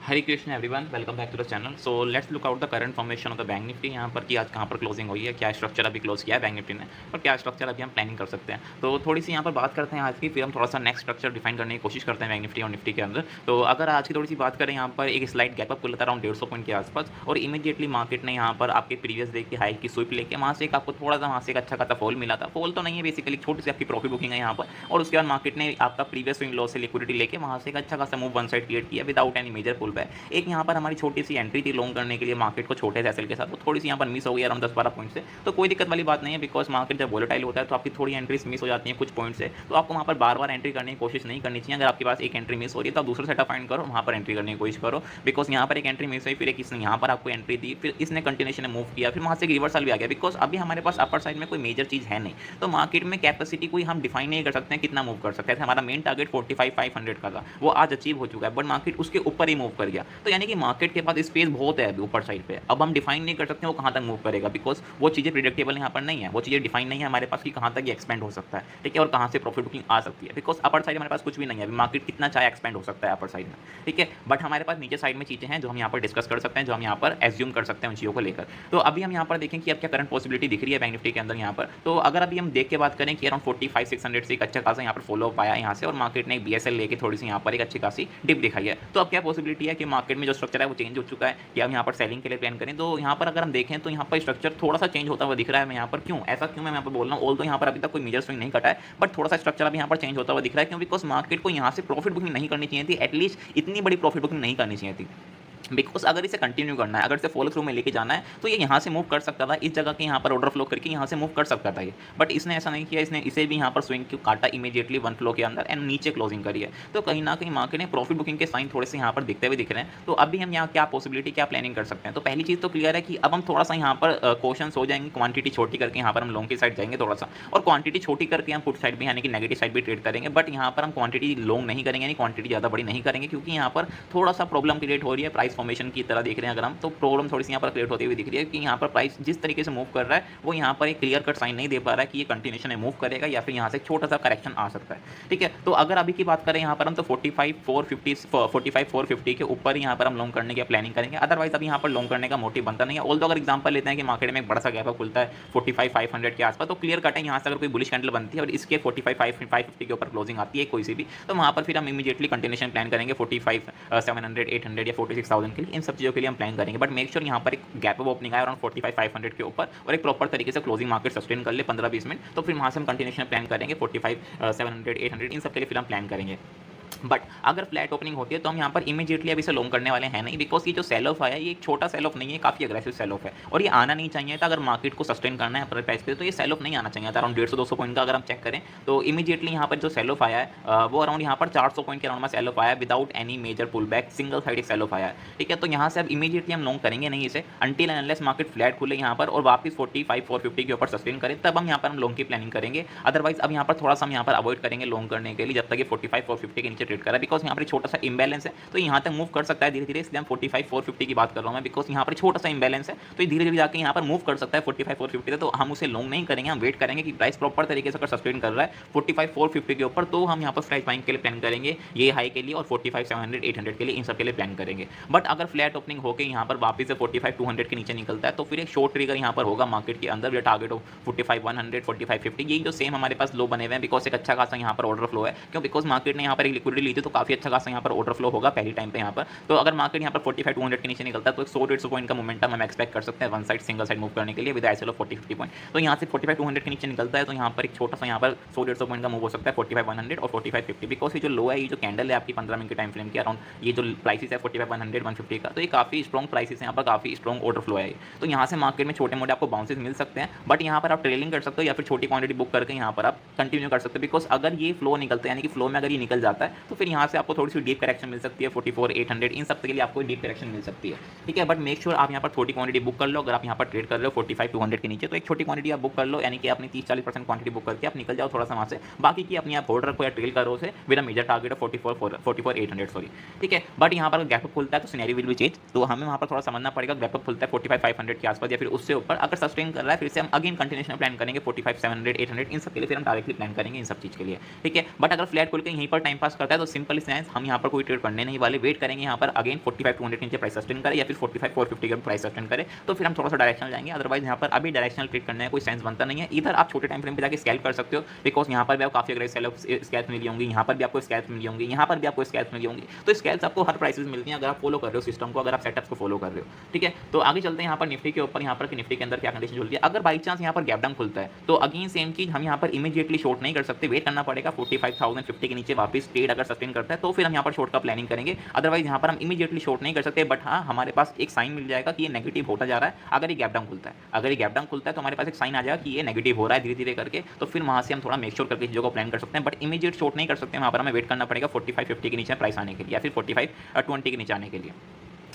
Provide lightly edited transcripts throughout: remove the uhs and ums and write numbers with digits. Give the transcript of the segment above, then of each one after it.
Hare Krishna everyone, welcome back to the channel. So let's look out the current formation of the bank Nifty. यहाँ पर कि आज कहाँ पर क्लोजिंग हुई है, क्या स्ट्रक्चर अभी क्लोज किया है बैंक निफ्टी ने और क्या स्ट्रक्चर अभी हम प्लानिंग कर सकते हैं। तो थोड़ी सी यहाँ पर बात करते हैं आज की, फिर हम थोड़ा सा नेक्स्ट स्ट्रक्चर डिफाइन करने की कोशिश करते हैं बैंक निफ्टी और निफ्टी के अंदर। तो अगर आज की थोड़ी सी बात करें, यहाँ पर एक स्लाइड गैप अप खुला था अराउंड 150 पॉइंट के आसपास और इमीडिएटली मार्केट ने यहाँ पर आपके प्रीवियस डे की हाई की स्विप लेके वहाँ से एक आपको थोड़ा सा वहाँ से एक अच्छा खासा फॉल मिला था। फॉल तो नहीं है, बेसिकली छोटी सी आपकी प्रॉफिट बुकिंग है यहाँ पर, और उसके बाद मार्केट ने आपका प्रीवियस स्विंग लॉ से लिक्विडिटी लेके वहाँ से एक अच्छा खासा मूव वन साइड क्रिएट किया without any major pull back. एक यहाँ पर हमारी छोटी सी एंट्री थी लॉन्ग करने के लिए मार्केट को छोटे से एसएल के साथ, वो थोड़ी सी यहाँ पर मिस हो गई अराउंड 10-12 पॉइंट से। तो कोई दिक्कत वाली बात नहीं है, बिकॉज मार्केट जब वोलेटाइल होता है तो आपकी थोड़ी एंट्रीज मिस हो जाती हैं कुछ पॉइंट से, तो आपको वहाँ पर बार बार एंट्री करने की कोशिश नहीं करनी चाहिए। अगर आपके पास एक एंट्री मिस हो रही है तो आप दूसरा सेटअप फाइंड करो, वहाँ पर एंट्री करने की कोशिश करो। बिकॉज यहाँ पर एक एंट्री मिस हुई, फिर एक इसने यहाँ पर आपको एंट्री दी, फिर इसने कंटिन्यूशन में मूव किया, फिर वहाँ से रिवर्सल भी आ गया। बिकॉज अभी हमारे पास अपर साइड में कोई मेजर चीज़ है नहीं, तो मार्केट में कैपेसिटी कोई हम डिफाइन नहीं कर सकते हैं कितना मूव कर सकते हैं। हमारा मेन टारगेट 45,500 का था, वो आज अचीव हो चुका है, बट मार्केट उसके ऊपर ही मूव कर गया। तो यानी कि मार्केट के पास स्पेस बहुत है अभी ऊपर साइड पे। अब हम डिफाइन नहीं कर सकते वो कहाँ तक मूव करेगा, बिकॉज वो चीज़ें प्रिडिक्टेबल यहाँ पर नहीं है, वो चीज़ें डिफाइन नहीं है हमारे पास कि कहाँ तक ये एक्सपेंड हो सकता है, ठीक है, और कहाँ से प्रॉफिट बुकिंग आ सकती है। बिकॉज अपर साइड हमारे पास कुछ भी नहीं है अभी, मार्केट कितना चाहे एक्सपेंड हो सकता है अपर साइड में, ठीक है, बट हमारे पास नीचे साइड में चीज़ें हैं जो हम यहाँ पर डिस्कस कर सकते हैं, जो हम यहाँ पर एज्यूम कर सकते हैं उन चीज़ों को लेकर। तो अभी हम यहाँ पर देखें कि अब क्या करंट पॉसिबिलिटी दिख रही है बैंक निफ्टी के अंदर यहाँ पर। तो अगर अभी हम देख के बात करें कि अराउंड 45,600 से एक अच्छा खासा यहाँ पर फॉलो पाया यहाँ से, और मार्केट ने एक बीएसएल लेके थोड़ी सी यहाँ पर एक अच्छी खासी डिप दिखाई है। तो अब क्या पॉसिबिलिटी है कि मार्केट में जो स्ट्रक्चर है वो चेंज हो चुका है, कि हम यहाँ पर सेलिंग के लिए प्लान करें। तो यहाँ पर अगर हम देखें तो यहाँ पर स्ट्रक्चर थोड़ा सा चेंज होता हुआ दिख रहा है। मैं यहाँ पर क्यों ऐसा क्यों मैं यहाँ पर बोल रहा हूँ, ऑल तो यहाँ पर अभी तक कोई मेजर स्विंग नहीं कटा है, बट थोड़ा सा स्ट्रक्चर अभी यहाँ पर चेंज होता हुआ दिख रहा है। क्यों? बिकॉज मार्केट को यहाँ से प्रॉफिट बुकिंग नहीं करनी चाहिए थी, एटलीस्ट इतनी बड़ी प्रॉफिट बुकिंग नहीं करनी चाहिए थी। बिकॉज अगर इसे कंटिन्यू करना है, अगर इसे फॉलो थ्रू में लेके जाना है, तो ये यहाँ से मूव कर सकता था, इस जगह के यहाँ पर ऑर्डर फ्लो करके यहाँ से मूव कर सकता था ये, बट इसने ऐसा नहीं किया। इसने इसे भी यहाँ पर स्विंग क्यों काटा इमीडिएटली वन फ्लो के अंदर एंड नीचे क्लोजिंग करी है। तो कहीं ना कहीं मार्केट ने प्रॉफिट बुकिंग के साइन थोड़े से यहाँ पर दिखते हुए दिख रहे हैं। तो अभी हम यहाँ क्या पॉसिबिलिटी क्या प्लानिंग कर सकते हैं। तो पहली चीज़ तो क्लियर है कि अब हम थोड़ा सा यहाँ पर क्वेश्चन हो जाएंगे, क्वांटिटी छोटी करके यहाँ पर हम लॉन्ग की साइड जाएंगे थोड़ा सा, और क्वांटिटी छोटी करके हम पुट साइड भी यानी कि नेगेटिव साइड भी ट्रेड करेंगे। बट यहाँ पर हम क्वांटिटी लॉन्ग नहीं करेंगे, यानी क्वांटिटी ज़्यादा बड़ी नहीं करेंगे, क्योंकि यहाँ पर थोड़ा सा प्रॉब्लम क्रिएट हो रही है प्राइस फॉर्मेशन की तरह देख रहे हैं अगर हम, तो प्रॉब्लम थोड़ी सी यहाँ पर क्रिएट होती हुई दिख रही है कि यहाँ पर प्राइस जिस तरीके से मूव कर रहा है वो यहाँ पर एक क्लियर कट साइन नहीं दे पा रहा है कि ये कंटिन्यूशन में मूव करेगा या फिर यहाँ से छोटा सा करेक्शन आ सकता है, ठीक है। तो अगर अभी की बात करें यहाँ पर हम, तो 45,450 के ऊपर यहाँ पर हम लॉन्ग करने की प्लानिंग करेंगे। अदरवाइज अभी यहाँ पर लॉन्ग करने का मोटिव बनता नहीं है। ऑल्दो अगर एग्जांपल लेते हैं कि मार्केट में एक बड़ा सा गैप खुलता है 45,500 के आसपास, तो क्लियर कट है यहाँ से अगर कोई बुलिश कैंडल बनती है और इसके 45,550 के ऊपर क्लोजिंग आती है कोई सी भी, तो वहाँ पर फिर हम इमीडिएटली कंटिन्यूशन प्लान करेंगे 45,700, 800 या 46,000 के लिए। इन सब चीज़ों के लिए हम प्लान करेंगे, बट मेक श्योर यहाँ पर एक गैप अप ओपनिंग आए अराउंड 45,500 के ऊपर और एक प्रॉपर तरीके से क्लोजिंग मार्केट सस्टेन कर ले 15-20 मिनट। तो फिर वहाँ से हम कंटिन्यूशन प्लान करेंगे 45,700, 800 इन सब के लिए फिर हम प्लान करेंगे। बट अगर फ्लैट ओपनिंग होती है तो हम यहाँ पर इमीडिएटली अभी से लॉन्ग करने वाले हैं नहीं, बिकॉज ये जो सेल ऑफ आया ये एक छोटा सेल ऑफ नहीं है, काफ़ी अग्रेसिव सेल ऑफ है और ये आना नहीं चाहिए था। अगर मार्केट को सस्टेन करना है अपने प्राइस पे तो ये सेल ऑफ नहीं आना चाहिए था। अराउंड 150-200 पॉइंट का अगर हम चेक करें तो इमीडिएटली यहाँ पर जो सेल ऑफ आया है वो अराउंड यहाँ पर 400 पॉइंट के अराउंड में सेल ऑफ आया है without any major pull back, single side sell off आया है, ठीक है। तो यहाँ से अब इमीडिएटली हम लॉन्ग करेंगे नहीं इसे until and unless market flat खुले यहाँ पर और वापस 45,450 के ऊपर सस्टेन करें, तब हम यहाँ पर हम लॉन्ग की प्लानिंग करेंगे। अदरवाइज अब यहाँ पर थोड़ा सा हम यहाँ पर अवॉइड करेंगे लॉन्ग करने के लिए जब तक ये 45,450 के नीचे ट्रेड करा, बिकॉज यहाँ पर छोटा सा इंबैलेंस है तो यहाँ तक मूव कर सकता है धीरे धीरे, इसलिए हम 45,450 की बात कर रहा हूँ मैं, बिकॉज यहाँ पर छोटा सा इंबैलेंस है तो ये धीरे धीरे जाकर यहाँ पर मूव कर सकता है 45,450 से। तो हम उसे लॉन्ग नहीं करेंगे, हम वेट करेंगे कि प्राइस प्रॉपर तरीके से अगर सस्टेन कर रहा है 45,450 के ऊपर, तो हम यहाँ पर प्राइस बाइंग के लिए प्लान करेंगे ये हाई के लिए, और 45,700, 800 के लिए इन सब के लिए प्लान करेंगे। बट अगर फ्लैट ओपनिंग होकर यहाँ पर वापस से 45,200 के नीचे निकलता है तो फिर एक शॉर्ट ट्रिगर यहाँ पर होगा मार्केट के अंदर, टारगेट ऑफ 45,100, 45,50, यही जो सेम हमारे पास लो बने हुए हैं, बिकॉज एक अच्छा खासा यहाँ पर ऑर्डर फ्लो है। क्यों? बिकॉज मार्केट ने यहाँ पर एक लिक्विडिटी ली थी तो काफी अच्छा खासा यहाँ पर ऑर्डर फ्लो होगा पहली टाइम पे यहाँ पर। तो अगर मार्केट यहाँ पर 45,200 के नीचे निकलता है तो 100-150 पॉइंट का मोमेंटम हम एक्सपेक्ट कर सकते हैं one side single side move करने के लिए विद आईएसएल ऑफ 40-50 पॉइंट। तो यहाँ से 45,200 के नीचे निकलता है तो यहाँ पर एक छोटा सा यहाँ पर 100-150 पॉइंट का मूव हो सकता है 45,100 और 45,50, बिकॉज ये जो लो है, ये जो कैंडल है आपकी 15 मिनट के टाइम फ्रेम के अराउंड, ये जो प्राइसेस है 45,100, 150 का, तो ये काफी स्ट्रॉन्ग प्राइसेस है, यहाँ पर काफी स्ट्रॉन्ग ऑर्डर फ्लो है। तो यहाँ से मार्केट में छोटे मोटे आपको बाउंसेस मिल सकते हैं, बट यहाँ पर आप ट्रेलिंग कर सकते हो या फिर छोटी क्वांटिटी बुक करके यहाँ पर आप कंटिन्यू कर सकते हो, बिकॉज अगर ये फ्लो निकलता है यानी कि फ्लो में अगर ये निकल जाता है तो फिर यहाँ से आपको थोड़ी सी डीप करेक्शन मिल सकती है 44,800 इन सब के लिए आपको डीप करेक्शन मिल सकती है, ठीक है। बट मेक श्योर आप यहाँ पर छोटी क्वांटिटी बुक कर लो। अगर आप यहाँ पर ट्रेड कर रहे हो 45,200 के नीचे तो एक छोटी क्वांटिटी आप बुक कर लो, यानी कि अपनी 30-40% क्वांटिटी बुक करके आप निकल जाओ थोड़ा सा वहाँ से, बाकी की अपनी आप होल्ड रखो या ट्रेल करो उसे with a major target of 44,800 sorry, ठीक है। बट यहाँ पर गैप अप खुलता है तो सिनेरियो विल बी चेंज, तो हमें वहाँ पर थोड़ा समझना पड़ेगा। गैप अप खुलता है 45,500 के आसपास या फिर उससे ऊपर, अगर सस्टेन कर रहा है फिर से हम अगेन कंटिन्यूशन प्लान करेंगे 45,700, 800 इन सब के लिए फिर हम डायरेक्टली प्लान करेंगे इन सब चीज़ के लिए, ठीक है। बट अगर फ्लैट खुल के यहीं पर टाइम पास करता है तो सिंपल सेंस हम यहाँ पर कोई ट्रेड करने नहीं वाले, वेट करेंगे यहाँ पर अगेन 45-200 के नीचे प्राइस सस्टेन करे या फिर 45-450 के प्राइस सस्टेन करे तो फिर हम थोड़ा सा डायरेक्शनल जाएंगे। अदरवाइज यहाँ पर अभी डायरेक्शनल ट्रेड करने का कोई सेंस बनता नहीं है। इधर आप छोटे टाइम फ्रेम पे जाके स्कैल्प कर सकते हो, बिकॉज यहाँ पर भी आप काफी अग्रेसिव स्कैल्प मिली होंगी, यहाँ पर भी आपको स्कैल्प मिली होंगी, यहाँ पर भी आपको स्कैल्प मिली होंगी। तो स्कैल्प्स आपको हर प्राइसेस मिलती हैं अगर आप फॉलो कर रहे हो सिस्टम को, अगर आप सेटअप्स को फॉलो कर रहे हो। ठीक है, तो आगे चलते हैं यहाँ पर निफ्टी के ऊपर, यहाँ पर निफ्टी के अंदर क्या कंडीशन चलती है। अगर बाई चांस यहाँ पर गैप डाउन खुलता है तो अगेन सेम चीज, हम यहाँ पर इमीडिएटली शॉर्ट नहीं कर सकते, वेट करना पड़ेगा 45,050 के नीचे वापस ट्रेड अगर सस्टेन करता है तो फिर हम यहाँ पर शॉर्ट का प्लानिंग करेंगे। अदरवाइज यहाँ पर हम इमीडिएटली शॉर्ट नहीं कर सकते, बट हाँ हमारे पास एक साइन मिल जाएगा कि ये नेगेटिव होता जा रहा है। अगर ये गैप डाउन खुलता है, अगर ये गैप डाउन खुलता है तो हमारे पास एक साइन आ जाएगा कि ये नेगेटिव हो रहा है धीरे धीरे करके, तो फिर वहाँ से हम थोड़ा मेक श्योर करके चीज़ों को प्लान कर सकते हैं। बट इमीडिएट शॉर्ट नहीं कर सकते, वहाँ पर हमें वेट करना पड़ेगा 45-50 के नीचे प्राइस आने के लिए या फिर 45-20 के नीचे आने के लिए।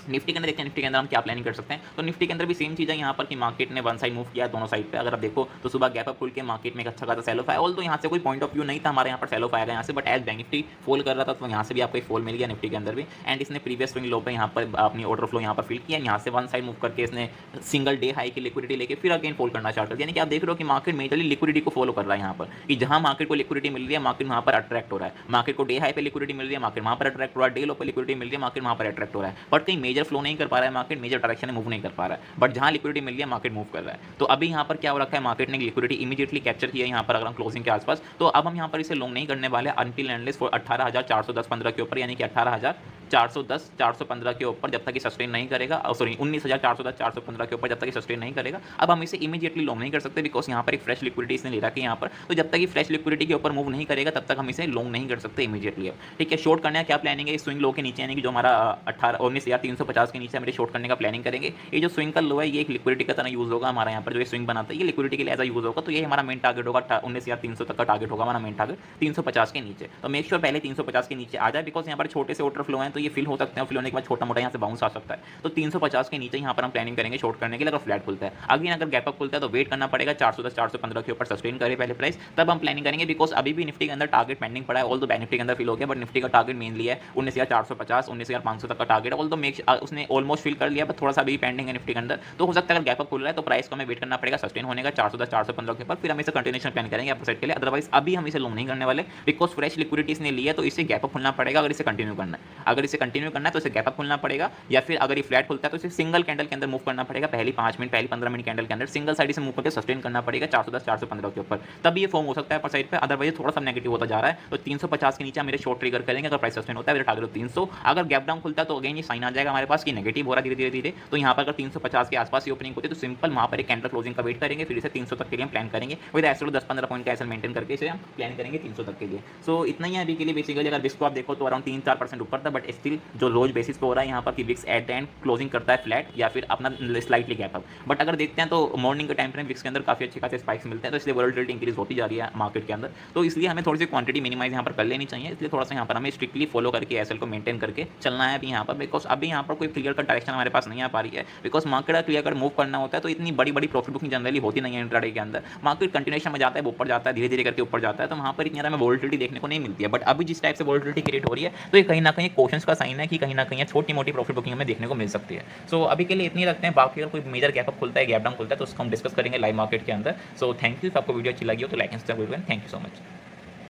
निफ्टी के अंदर देखते हैं निफ्टी के अंदर हम क्या प्लानिंग कर सकते हैं। तो निफ्टी के अंदर भी सेम चीज़ है यहाँ पर कि मार्केट ने वन साइड मूव किया दोनों साइड पे। अगर आप देखो तो सुबह गैप अप खुल के मार्केट में एक अच्छा खासा सेल ऑफ आया, ऑल तो यहाँ से कोई पॉइंट ऑफ व्यू नहीं था हमारे यहाँ पर सेल ऑफ आएगा यहाँ से, but as bank Nifty fall कर रहा था तो यहाँ से भी आपको एक फॉल मिल गया निफ्टी के अंदर भी। एंड इसने प्रीवियस स्विंग लो पे यहाँ पर अपनी ऑर्डर फ्लो यहाँ पर फिल किया, यहाँ से वन साइड मूव करके इसने सिंगल डे हाई की लिक्विडिटी लेके फिर अगेन फॉल करना स्टार्ट कर दिया। यानी कि आप देख रहे हो कि मार्केट मेजरली लिक्विडिटी को फॉलो कर रहा है यहाँ पर, कि जहाँ मार्केट को लिक्विडिटी मिल रही है मार्केट वहाँ पर अट्रैक्ट हो रहा है, मार्केट को डे हाई पे लिक्विडिटी मिल रही है मार्केट वहाँ पर अट्रैक्ट हो रहा है, डे लो पे लिक्विडिटी मिल रही है मार्केट वहाँ पर अट्रैक्ट हो रहा है, बट कहीं मेजर फ्लो नहीं कर पा रहा है मार्केट, मेजर डायरेक्शन में मूव नहीं कर पा रहा है, बट जहां लिक्विडिटी मिल रही है मार्केट मूव कर रहा है। तो अभी यहाँ पर क्या हो रखा है, मार्केट ने लिक्विडिटी इमीडिएटली कैप्चर किया यहाँ पर अगर हम क्लोजिंग के आसपास, तो अब हम यहाँ पर इसे लॉन्ग नहीं करने वाले अनटिल एंडलेस 18,410-15 के ऊपर, यानी कि 18,410-415 के ऊपर जब तक ये सस्टेन नहीं करेगा, सॉरी 19,410-415 के ऊपर जब तक ये सस्टेन नहीं करेगा। अब हम इसे इमीडिएटली लॉन्ग नहीं कर सकते बिकॉज यहाँ पर एक फ्रेश लिक्विडिटी इसने ले रखी है यहाँ पर, तो जब तक ये फ्रेश लिक्विडिटी के ऊपर मूव नहीं करेगा तब तक हम इसे लॉन्ग नहीं कर सकते इमीडिएटली। अब ठीक है, शॉर्ट करना है क्या प्लानिंग है, स्विंग लो के नीचे यानी कि जो हमारा 19,350 के नीचे मेरे शॉर्ट करने का प्लानिंग करेंगे। ये जो स्विंग का लो है ये एक लिक्विडिटी का तरह यूज होगा हमारा यहाँ पर, जो ये स्विंग बनाता है ये लिक्विडिटी के लिए ऐसा यूज होगा, तो ये हमारा मेन टारगेट होगा 19,300 तक का टारगेट होगा हमारा मेन टारगेट 350 के नीचे। तो मेक श्योर पहले 350 के नीचे आ जाए बिकॉज यहाँ पर छोटे से ऑर्डर फ्लो हैं तो ये फिल हो सकते हैं, फिल होने के बाद छोटा मोटा यहाँ से बाउंस आ सकता है। तो 350 के नीचे यहाँ पर हम प्लानिंग करेंगे शॉर्ट करने के लिए अगर फ्लैट खुलता है। अगेन अगर गैप अप खुलता है तो वेट करना पड़ेगा 410-415 के ऊपर सस्टेन करे पहले प्राइस, तब हम प्लानिंग करेंगे बिकॉज अभी भी निफ्टी के अंदर टारगेट पेंडिंग पड़ा है। ऑल तो बैंक निफ्टी के अंदर फिल हो गया बट निफ्टी का टारगेट मेनली है 19,450 19,500 तक का टारगेट, ऑल तो उसने ऑलमोस्ट फिल कर लिया बट थोड़ा सा अभी पेंडिंग है निफ्टी के अंदर। तो हो सकता है अगर गैप अप खुल रहा है तो प्राइस को हमें वेट करना पड़ेगा सस्टेन होने का 410-415 के ऊपर, फिर हम इसे कंटिन्यूएशन प्लान करेंगे अपने साइड के लिए। अदरवाइज अभी हम इसे लॉन्ग नहीं करने वाले बिकॉज फ्रेश लिक्विडिटी इसने ली है तो इसे गैप अप खुलना पड़ेगा अगर इसे कंटिन्यू करना है। अगर इसे कंटिन्यू करना है तो इसे गैप अप खुलना पड़ेगा, या फिर अगर ये फ्लैट खुलता है तो इसे सिंगल कैंडल के अंदर मूव करना पड़ेगा, पहली 5 मिनट पहली 15 मिनट कैंडल के अंदर सिंगल साइड से मूव करके सस्टेन करना पड़ेगा 410-415 के ऊपर, तब ये फॉर्म हो सकता है पर साइड पे। अदरवाइज थोड़ा सा नेगेटिव होता जा रहा है तो 350 के नीचे मेरे शॉर्ट ट्रिगर करेंगे अगर प्राइस सस्टेन होता है, मेरा टारगेट 300। अगर गैप डाउन खुलता है तो अगेन ये साइन आ जाएगा हमारे पास कि नेगेटिव हो रहा है धीरे धीरे। तो यहाँ पर अगर 350 के आसपास ये ओपनिंग होती है तो सिंपल वहाँ पर एक कैंडल क्लोजिंग का वेट करेंगे, फिर इसे 300 तक के लिए प्लान करेंगे विद एस्ट्रो 10-15 पॉइंट का एसएल मेंटेन करके इसे हम प्लान करेंगे 300 तक के लिए। सो इतना ही है अभी के लिए बेसिकली। अगर विक्स को आप देखो तो अराउंड 3-4% ऊपर था बट स्टिल जो रोज बेसिस पे हो रहा है यहाँ पर कि wicks at the end closing करता है फ्लैट या फिर अपना स्लाइटली गैप अप। बट अगर देखते हैं तो मॉर्निंग के टाइम फ्रेम विक्स के अंदर काफी अच्छे खासे स्पाइक्स मिलते हैं, तो इसलिए वोलेटिलिटी इंक्रीज होती जा रही है मार्केट के अंदर, तो इसलिए हमें थोड़ी सी क्वांटिटी मिनिमाइज यहाँ पर कर लेनी चाहिए। इसलिए थोड़ा सा यहाँ पर हमें स्ट्रिक्टली फॉलो करके एसएल को मेंटेन करके चलना है अभी यहाँ पर, बिकॉज अभी यहाँ पर कोई क्लियर कट डायरेक्शन हमारे पास नहीं आ पा रही है बिकॉज मार्केट का क्लियर कट मूव करना होता है तो इतनी बड़ी बड़ी प्रॉफिट बुकिंग जनरली होती नहीं है इंट्राडे के अंदर। मार्केट कंटिन्यूएशन में जाता है, ऊपर जाता है धीरे धीरे करके ऊपर जाता है, तो वहाँ पर इतनी ज़्यादा वोलेटिलिटी देखने को नहीं मिलती है। बट अभी जिस टाइप से वोलेटिलिटी क्रिएट हो रही है तो ये कहीं ना कहीं क्वेश्चंस का साइन है कि कहीं ना कहीं छोटी मोटी प्रॉफिट बुकिंग हमें देखने को मिल सकती है। सो अभी के लिए इतनी रखते हैं, बाकी अगर कोई मेजर गैप अप खुलता है गैप डाउन खुलता है तो उसको हम डिस्कस करेंगे लाइव मार्केट के अंदर। सो थैंक यू, आपको वीडियो अच्छी लगी हो तो लाइक एंड सब्सक्राइब करें। Thank you so much.